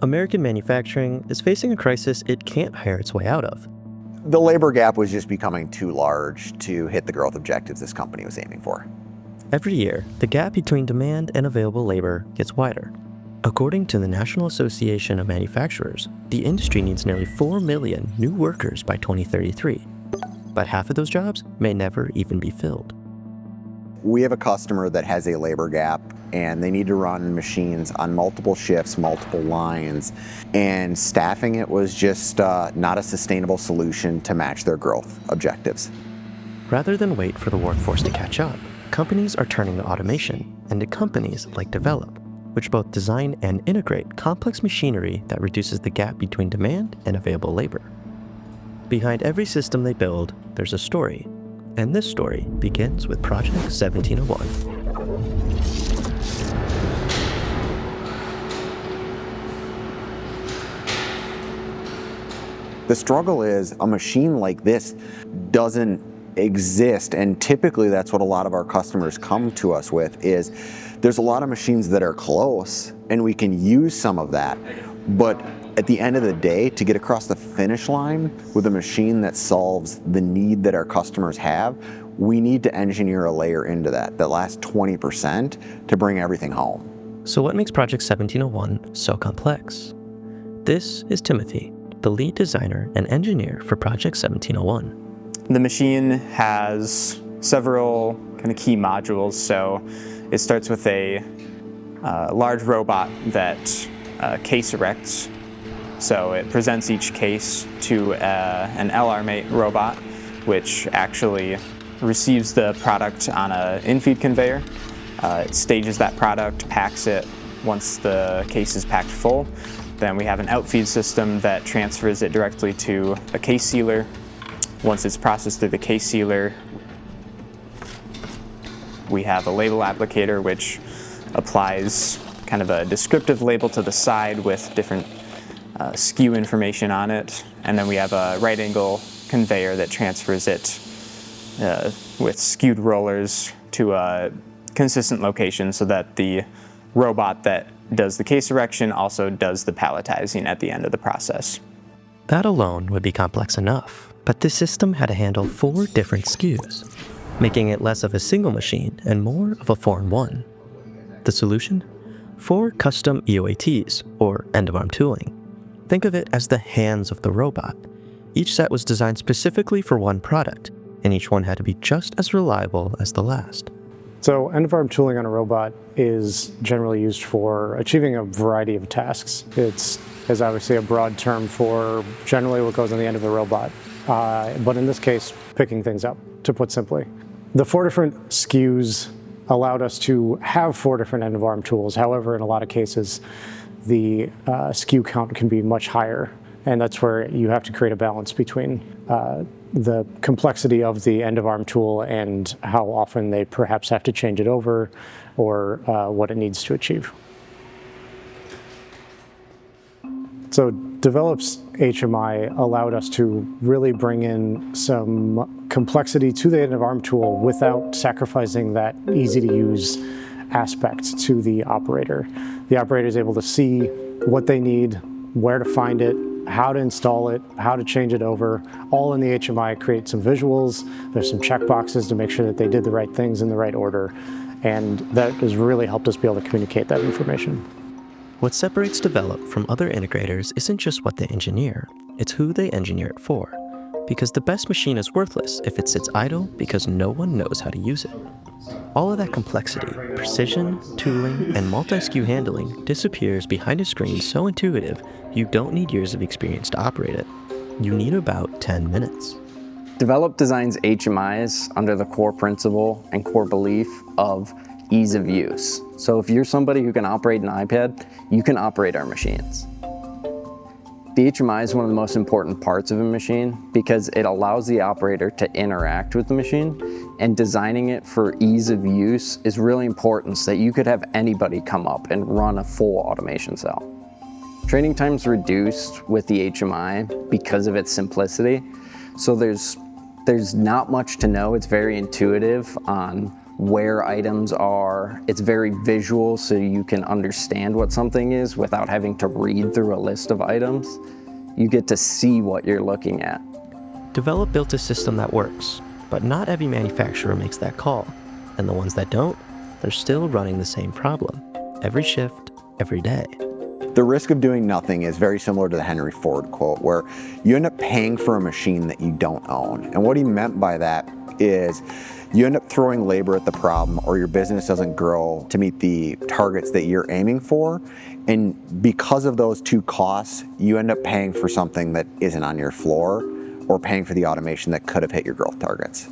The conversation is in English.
American manufacturing is facing a crisis it can't hire its way out of. The labor gap was just becoming too large to hit the growth objectives this company was aiming for. Every year, the gap between demand and available labor gets wider. According to the National Association of Manufacturers, the industry needs nearly 4 million new workers by 2033, but half of those jobs may never even be filled. We have a customer that has a labor gap and they need to run machines on multiple shifts, multiple lines, and staffing it was just not a sustainable solution to match their growth objectives. Rather than wait for the workforce to catch up, companies are turning to automation and to companies like DEVELOP, which both design and integrate complex machinery that reduces the gap between demand and available labor. Behind every system they build, there's a story, and this story begins with Project 1701. The struggle is a machine like this doesn't exist, and typically that's what a lot of our customers come to us with is there's a lot of machines that are close and we can use some of that, but at the end of the day, to get across the finish line with a machine that solves the need that our customers have, we need to engineer a layer into that last 20% to bring everything home. So what makes Project 1701 so complex? This is Timothy, the lead designer and engineer for Project 1701. The machine has several kind of key modules. So it starts with a large robot that case erects. So it presents each case to an LR-mate robot, which actually receives the product on an in-feed conveyor. It stages that product, packs it. Once the case is packed full, then we have an outfeed system that transfers it directly to a case sealer. Once it's processed through the case sealer, we have a label applicator which applies kind of a descriptive label to the side with different SKU information on it. And then we have a right angle conveyor that transfers it with skewed rollers to a consistent location so that the robot that does the case erection also does the palletizing at the end of the process. That alone would be complex enough, but this system had to handle 4 different SKUs, making it less of a single machine and more of a 4-in-1. The solution? 4 custom EOATs, or end-of-arm tooling. Think of it as the hands of the robot. Each set was designed specifically for one product, and each one had to be just as reliable as the last. So end-of-arm tooling on a robot is generally used for achieving a variety of tasks. It's obviously a broad term for generally what goes on the end of a robot, but in this case, picking things up, to put simply. The 4 different SKUs allowed us to have 4 different end-of-arm tools. However, in a lot of cases, the SKU count can be much higher, and that's where you have to create a balance between the complexity of the end-of-arm tool and how often they perhaps have to change it over or what it needs to achieve. So DEVELOP's HMI allowed us to really bring in some complexity to the end-of-arm tool without sacrificing that easy-to-use aspect to the operator. The operator is able to see what they need, where to find it, how to install it, how to change it over, all in the HMI. Create some visuals. There's some checkboxes to make sure that they did the right things in the right order. And that has really helped us be able to communicate that information. What separates DEVELOP from other integrators isn't just what they engineer, it's who they engineer it for. Because the best machine is worthless if it sits idle because no one knows how to use it. All of that complexity, precision, tooling, and multi-SKU handling disappears behind a screen so intuitive you don't need years of experience to operate it. You need about 10 minutes. DEVELOP designs HMIs under the core principle and core belief of ease of use. So if you're somebody who can operate an iPad, you can operate our machines. The HMI is one of the most important parts of a machine because it allows the operator to interact with the machine, and designing it for ease of use is really important so that you could have anybody come up and run a full automation cell. Training time's reduced with the HMI because of its simplicity, so there's not much to know. It's very intuitive on where items are. It's very visual, so you can understand what something is without having to read through a list of items. You get to see what you're looking at. DEVELOP built a system that works, but not every manufacturer makes that call. And the ones that don't, they're still running the same problem. Every shift, every day. The risk of doing nothing is very similar to the Henry Ford quote, where you end up paying for a machine that you don't own. And what he meant by that is you end up throwing labor at the problem, or your business doesn't grow to meet the targets that you're aiming for. And because of those two costs, you end up paying for something that isn't on your floor, or paying for the automation that could have hit your growth targets.